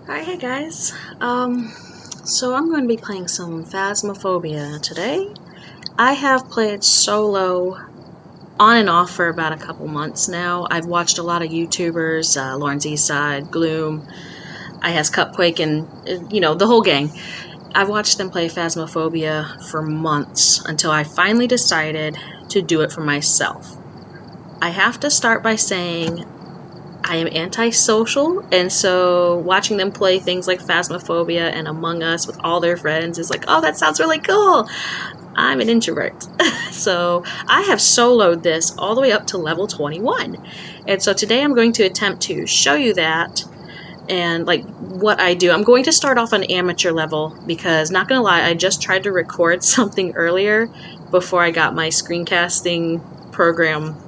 Alright, hey guys. So I'm going to be playing some Phasmophobia today. I have played solo on and off for about a couple months now. I've watched a lot of YouTubers, Lauren's Eastside, Gloom, I has Cupquake, and the whole gang. I've watched them play Phasmophobia for months until I finally decided to do it for myself. I have to start by saying I am antisocial, and so watching them play things like Phasmophobia and Among Us with all their friends is like, oh, that sounds really cool. I'm an introvert. So I have soloed this all the way up to level 21. And so today I'm going to attempt to show you that and like what I do. I'm going to start off on amateur level because, not gonna lie, I just tried to record something earlier before I got my screencasting program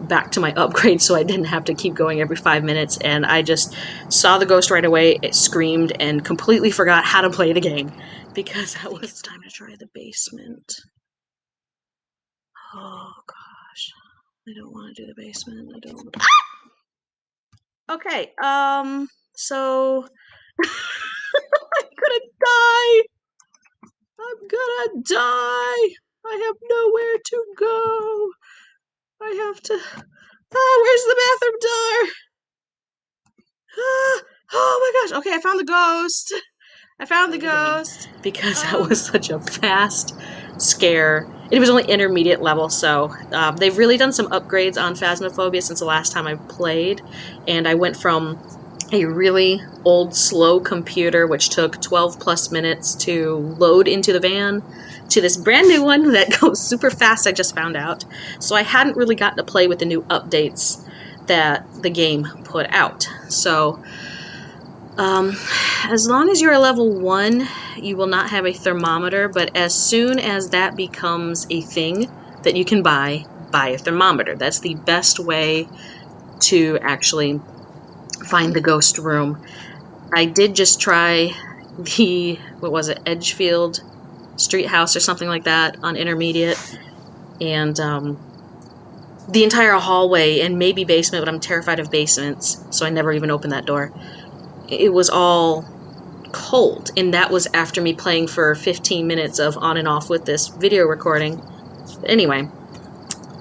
back to my upgrade so I didn't have to keep going every 5 minutes, and I just saw the ghost right away, it screamed, and completely forgot how to play the game because that was it's time to try the basement. Oh gosh, I don't want to do the basement. I don't. Okay, so I'm gonna die. I'm gonna die. I have nowhere to go. I have to. Ah, where's the bathroom door? Ah, oh my gosh. Okay, I found the ghost. I found the ghost because that was such a fast scare. It was only intermediate level, so they've really done some upgrades on Phasmophobia since the last time I played, and I went from a really old, slow computer, which took 12 plus minutes to load into the van, to this brand new one that goes super fast, I just found out. So I hadn't really gotten to play with the new updates that the game put out. So as long as you're a level 1, you will not have a thermometer, but as soon as that becomes a thing that you can buy a thermometer. That's the best way to actually find the ghost room. I did just try the, what was it, Edgefield Street House or something like that on intermediate, and the entire hallway and maybe basement, but I'm terrified of basements, so I never even opened that door. It was all cold, and that was after me playing for 15 minutes of on and off with this video recording. But anyway,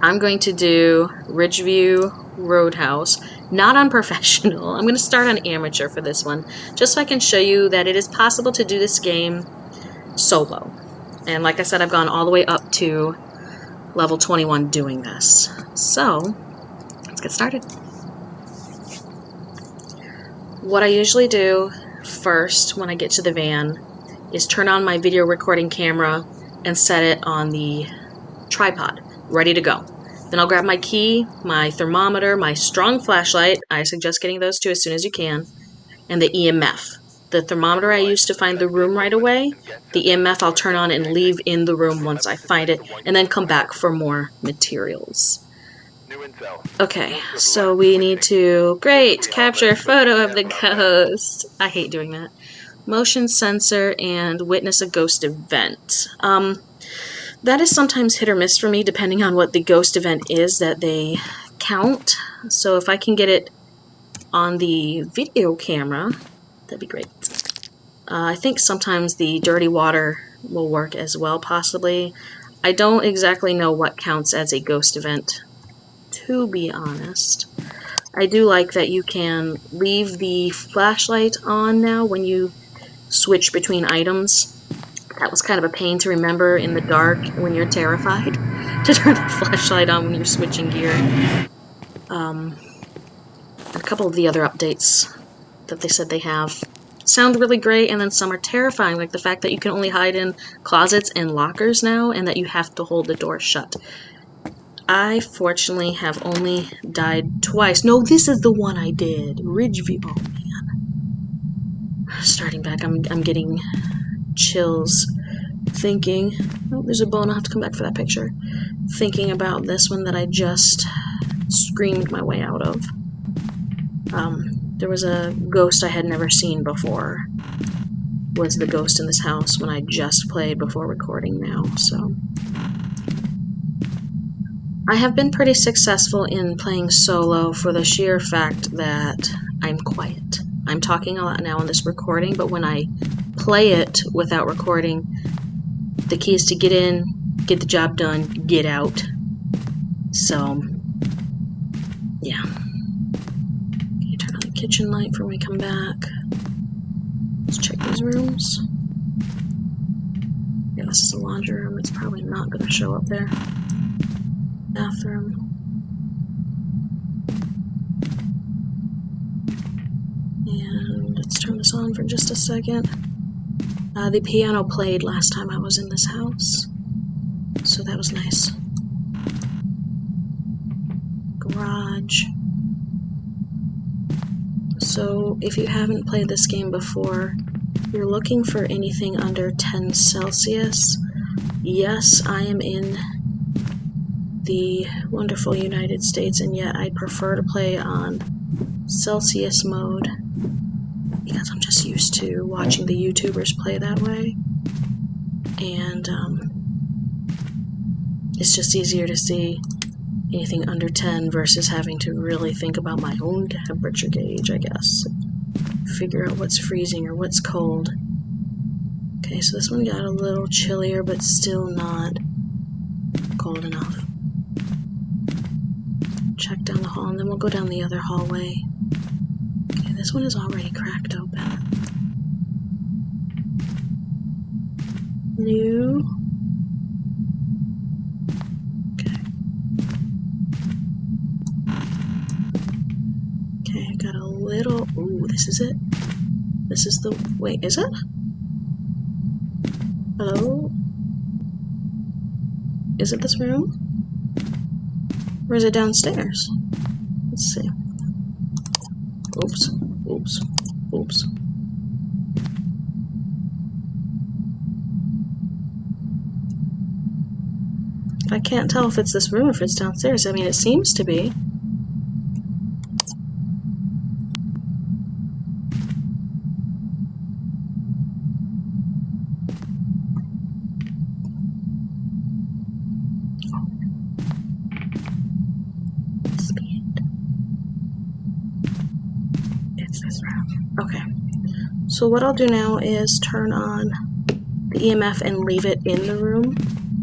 I'm going to do Ridgeview Roadhouse, not on professional. I'm going to start on amateur for this one, just so I can show you that it is possible to do this game solo. And like I said, I've gone all the way up to level 21 doing this. So, let's get started. What I usually do first when I get to the van is turn on my video recording camera and set it on the tripod, ready to go. Then I'll grab my key, my thermometer, my strong flashlight, I suggest getting those two as soon as you can, and the EMF. The thermometer I use to find the room right away, the EMF I'll turn on and leave in the room once I find it, and then come back for more materials. Okay, so we need to, great, capture a photo of the ghost. I hate doing that. Motion sensor and witness a ghost event. That is sometimes hit or miss for me depending on what the ghost event is that they count. So if I can get it on the video camera, that'd be great. I think sometimes the dirty water will work as well, possibly. I don't exactly know what counts as a ghost event, to be honest. I do like that you can leave the flashlight on now when you switch between items. That was kind of a pain to remember in the dark when you're terrified to turn the flashlight on when you're switching gear. A couple of the other updates that they said they have sound really great, and then some are terrifying, like the fact that you can only hide in closets and lockers now, and that you have to hold the door shut. I fortunately have only died twice. No, this is the one I did. Ridgeview. Oh man. Starting back, I'm getting chills thinking. Oh, there's a bone. I'll have to come back for that picture. Thinking about this one that I just screamed my way out of. There was a ghost I had never seen before. Was the ghost in this house when I just played before recording now, so. I have been pretty successful in playing solo for the sheer fact that I'm quiet. I'm talking a lot now in this recording, but when I play it without recording, the key is to get in, get the job done, get out. So, yeah. Okay, turn on the kitchen light for when we come back. Let's check these rooms. Yeah, this is the laundry room. It's probably not going to show up there. Bathroom. And let's turn this on for just a second. The piano played last time I was in this house, so that was nice. Garage. So if you haven't played this game before, you're looking for anything under 10 Celsius. Yes, I am in the wonderful United States, and yet I prefer to play on Celsius mode because I'm just used to watching the YouTubers play that way, and it's just easier to see anything under 10 versus having to really think about my own temperature gauge, I guess. Figure out what's freezing or what's cold. Okay, so this one got a little chillier, but still not cold enough. Check down the hall, and then we'll go down the other hallway. Okay, this one is already cracked open. New. Okay, I got a little... Ooh, this is it? This is the... Wait, is it? Hello? Is it this room? Or is it downstairs? Let's see. Oops. Oops. Oops. I can't tell if it's this room or if it's downstairs. I mean, it seems to be. It's this room. Okay. So what I'll do now is turn on the EMF and leave it in the room.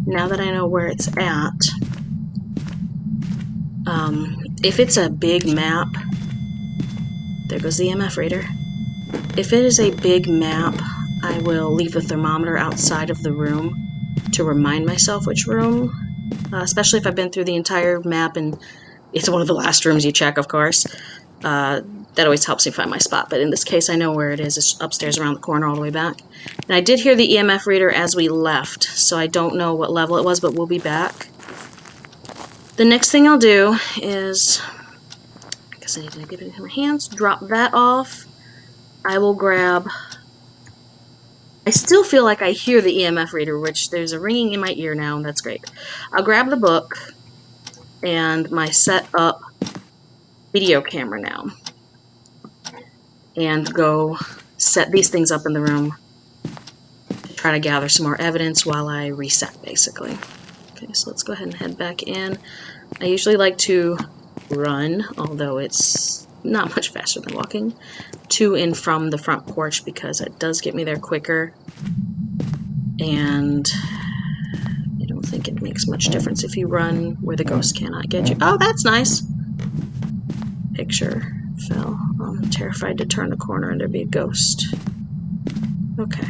Now that I know where it's at. If it's a big map, there goes the EMF reader. If it is a big map, I will leave the thermometer outside of the room to remind myself which room, especially if I've been through the entire map and it's one of the last rooms you check, of course. That always helps me find my spot, but in this case I know where it is. It's upstairs around the corner all the way back. And I did hear the EMF reader as we left, so I don't know what level it was, but we'll be back. The next thing I'll do is, I guess I need to get it in my hands, drop that off. I will grab, I still feel like I hear the EMF reader, which there's a ringing in my ear now, and that's great. I'll grab the book and my set up video camera now and go set these things up in the room, try to gather some more evidence while I reset, basically. Okay, so let's go ahead and head back in. I usually like to run, although it's not much faster than walking, to and from the front porch because it does get me there quicker, and I don't think it makes much difference if you run where the ghost cannot get you. Oh, that's nice! Picture fell. I'm terrified to turn the corner and there be a ghost. Okay.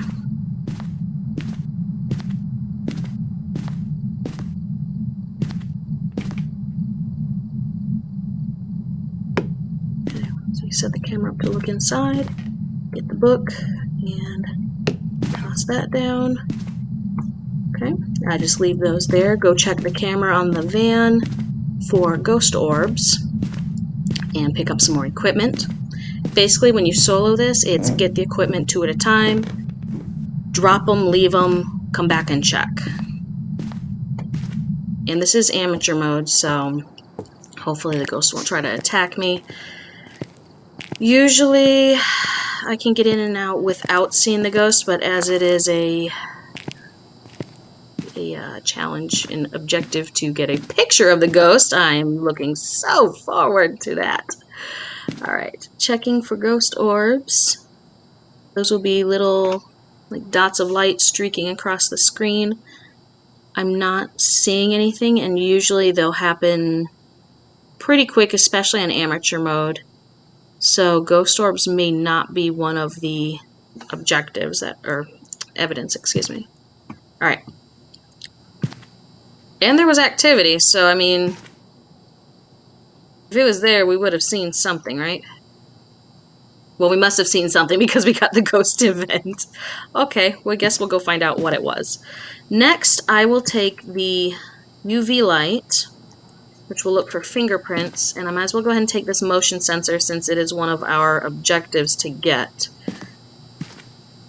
So you set the camera up to look inside, get the book, and toss that down. Okay, I just leave those there. Go check the camera on the van for ghost orbs and pick up some more equipment. Basically, when you solo this, it's get the equipment 2 at a time, drop them, leave them, come back and check. And this is amateur mode, so hopefully the ghost won't try to attack me. Usually I can get in and out without seeing the ghost, but as it is a challenge and objective to get a picture of the ghost, I'm looking so forward to that. Alright, checking for ghost orbs. Those will be little like dots of light streaking across the screen. I'm not seeing anything, and usually they'll happen pretty quick, especially in amateur mode. So ghost orbs may not be one of the objectives or evidence, excuse me. Alright. And there was activity, so I mean, if it was there, we would have seen something, right? Well, we must have seen something because we got the ghost event. Okay, well, I guess we'll go find out what it was. Next, I will take the UV light, which will look for fingerprints, and I might as well go ahead and take this motion sensor since it is one of our objectives to get.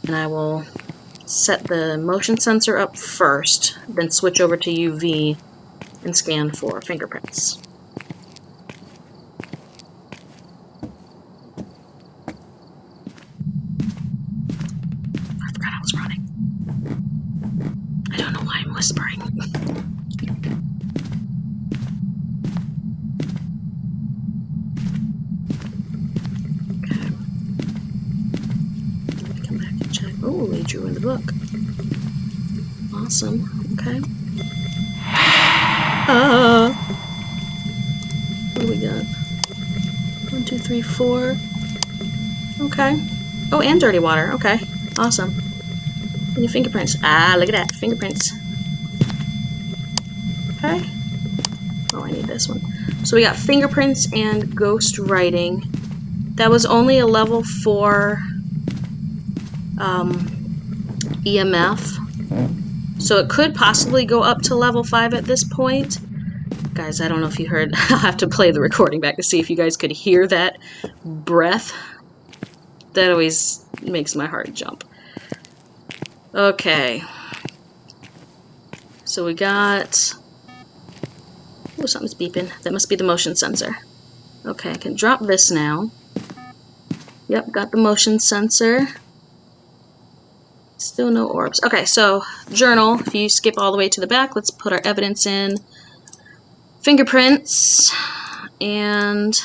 And I will set the motion sensor up first, then switch over to UV and scan for fingerprints. I forgot I was running. I don't know why I'm whispering. Okay. Let me come back and check. Oh, they drew in the book. Awesome. Okay. What do we got? 1, 2, 3, 4. Okay. Oh, and dirty water. Okay. Awesome. Any fingerprints? Ah, look at that. Fingerprints. Okay. Oh, I need this one. So we got fingerprints and ghost writing. That was only a level 4 EMF. So it could possibly go up to level 5 at this point. Guys, I don't know if you heard. I'll have to play the recording back to see if you guys could hear that breath. That always makes my heart jump. Okay. So we got... Oh, something's beeping. That must be the motion sensor. Okay, I can drop this now. Yep, got the motion sensor. Still no orbs. Okay, so journal. If you skip all the way to the back, let's put our evidence in. Fingerprints and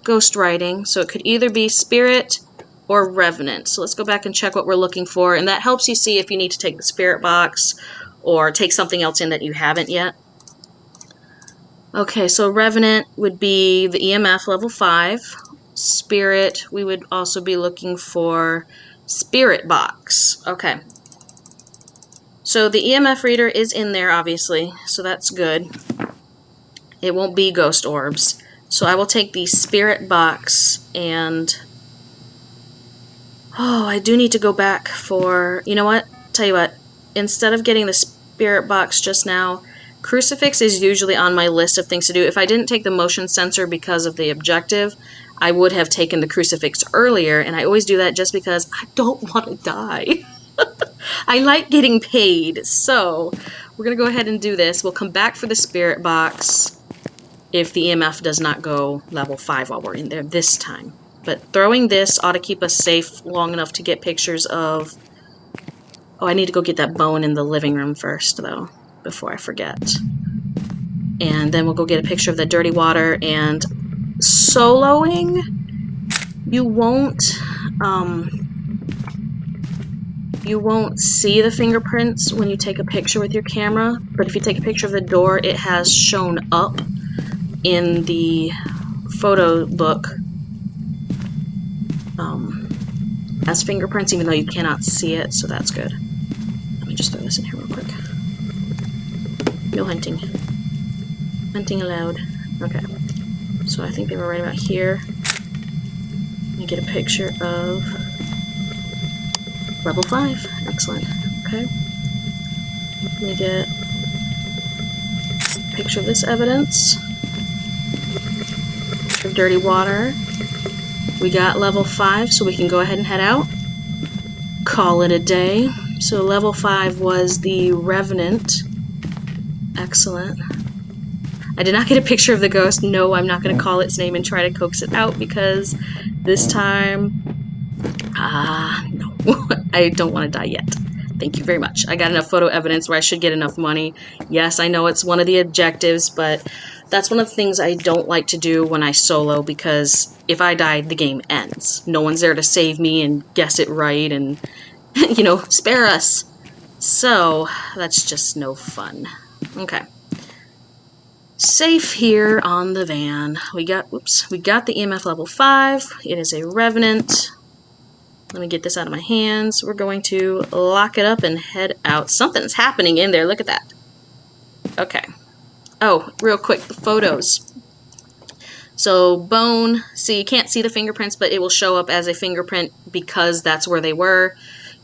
ghost writing. So it could either be spirit or revenant. So let's go back and check what we're looking for, and that helps you see if you need to take the spirit box or take something else in that you haven't yet. Okay, so revenant would be the EMF level 5. Spirit, we would also be looking for spirit box. Okay. So the EMF reader is in there, obviously, so that's good. It won't be ghost orbs. So I will take the spirit box and... Oh, I do need to go back for... You know what? Tell you what. Instead of getting the spirit box just now, crucifix is usually on my list of things to do. If I didn't take the motion sensor because of the objective, I would have taken the crucifix earlier, and I always do that just because I don't want to die. I like getting paid, so we're going to go ahead and do this. We'll come back for the spirit box if the EMF does not go level 5 while we're in there this time. But throwing this ought to keep us safe long enough to get pictures of... Oh, I need to go get that bone in the living room first, though, before I forget. And then we'll go get a picture of the dirty water. And soloing, you won't see the fingerprints when you take a picture with your camera. But if you take a picture of the door, it has shown up in the photo book as fingerprints, even though you cannot see it, so that's good. Let me just throw this in here real quick. No hunting. Hunting allowed. Okay. So I think they were right about here. Let me get a picture of level 5. Excellent. Okay. Let me get a picture of this evidence. Picture of dirty water. We got level 5, so we can go ahead and head out. Call it a day. So level 5 was the Revenant. Excellent. I did not get a picture of the ghost. No, I'm not going to call its name and try to coax it out because this time... no. I don't want to die yet. Thank you very much. I got enough photo evidence where I should get enough money. Yes, I know it's one of the objectives, but That's one of the things I don't like to do when I solo, because if I die, the game ends. No one's there to save me and guess it right and, you know, spare us. So, that's just no fun. Okay. Safe here on the van. We got the EMF level 5. It is a Revenant. Let me get this out of my hands. We're going to lock it up and head out. Something's happening in there. Look at that. Okay. Oh, real quick, the photos. So bone, see, you can't see the fingerprints, but it will show up as a fingerprint because that's where they were.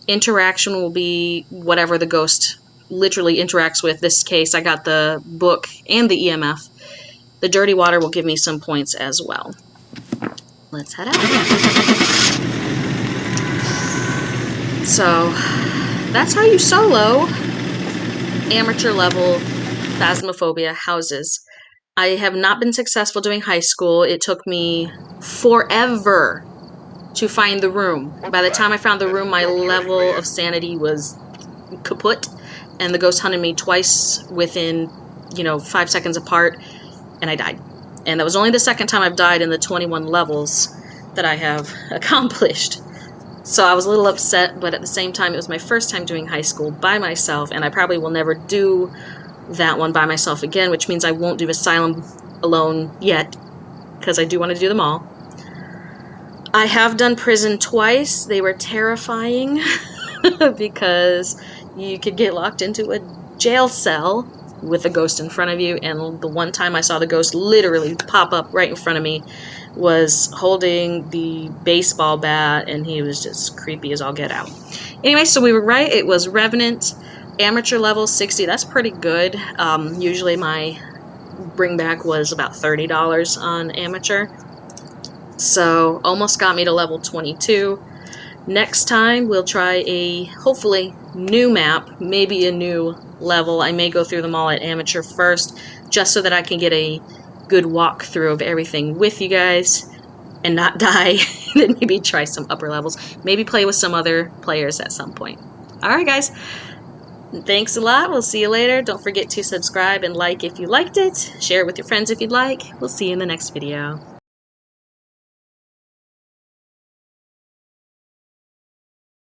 Interaction will be whatever the ghost literally interacts with. This case, I got the book and the EMF. The dirty water will give me some points as well. Let's head out. So that's how you solo amateur level Phasmophobia houses. I have not been successful doing high school. It took me forever to find the room. By the time I found the room, my level of sanity was kaput, and the ghost hunted me twice within, 5 seconds apart, and I died. And that was only the second time I've died in the 21 levels that I have accomplished. So I was a little upset, but at the same time, it was my first time doing high school by myself, and I probably will never do that one by myself again, which means I won't do Asylum alone yet, because I do want to do them all. I have done prison twice. They were terrifying because you could get locked into a jail cell with a ghost in front of you, and the one time I saw the ghost literally pop up right in front of me was holding the baseball bat, and he was just creepy as all get out. Anyway, so we were right. It was Revenant, amateur level 60. That's pretty good. Usually my bring back was about $30 on amateur. So almost got me to level 22. Next time we'll try a hopefully new map, maybe a new level. I may go through them all at amateur first, just so that I can get a good walkthrough of everything with you guys and not die. Then maybe try some upper levels. Maybe play with some other players at some point. Alright guys, thanks a lot. We'll see you later. Don't forget to subscribe and like if you liked it. Share it with your friends if you'd like. We'll see you in the next video.